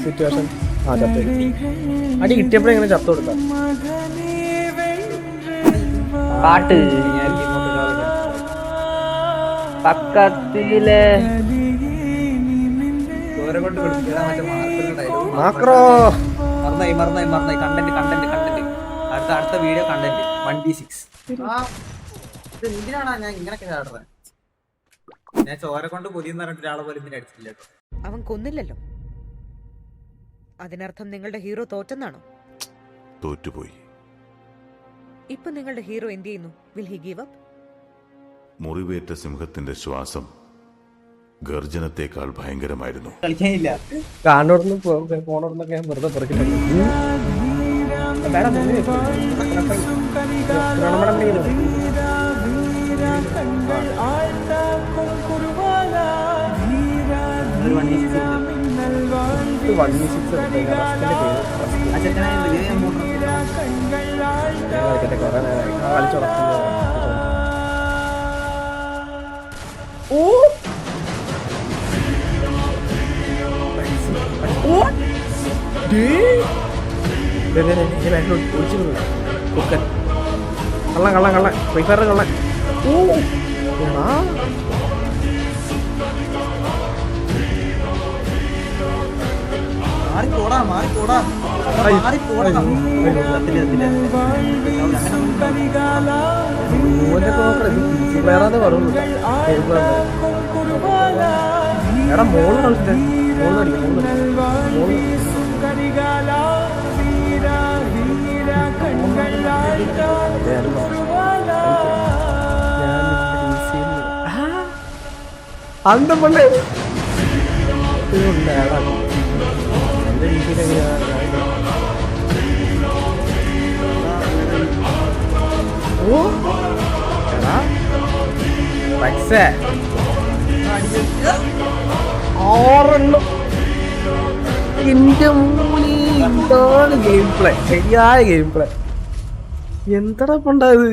Situation അടി കിട്ടിയപ്പോഴെ ഇങ്ങനെ ചത്തു കൊടുക്കാം. പാട്ട് പക്കത്തിലെ മാക്രോ മറന്നായി കണ്ടന്റ് അടുത്ത വീഡിയോ കണ്ടന്റ് 1v6. എന്തിനാണ് ഞാൻ ഇങ്ങനൊക്കെ ചാടുന്നത്? ഞാൻ ചോര കൊണ്ട് പൊതിയെന്ന് പറഞ്ഞിട്ട് ഒരാളെ പോലും ഇതിനെ അടിച്ചില്ല. അവൻ കൊന്നില്ലല്ലോ, അതിനർത്ഥം നിങ്ങളുടെ ഹീറോ തോറ്റെന്നാണോ? തോറ്റുപോയി. ഇപ്പൊ നിങ്ങളുടെ ഹീറോ എന്ത് ചെയ്യുന്നു? Will he give up? മുറിവേറ്റ സിംഹത്തിന്റെ ശ്വാസം ഗർജനത്തെക്കാൾ ഭയങ്കരമായിരുന്നു. കളിക്കാനില്ല. കാണോടന്ന് പോണോടന്നൊക്കെ ഞാൻ വെറുതെ പെറുക്കിട്ടുണ്ട്. കള്ള ഫ്രീ ഫയർ കള്ള. എടാ മോള് കളിച്ചിട്ട് அந்த பண்ணு ഗെയിം പ്ലേ ശരിയായ ഗെയിം പ്ലേ. എന്താ പണ്ടായത്?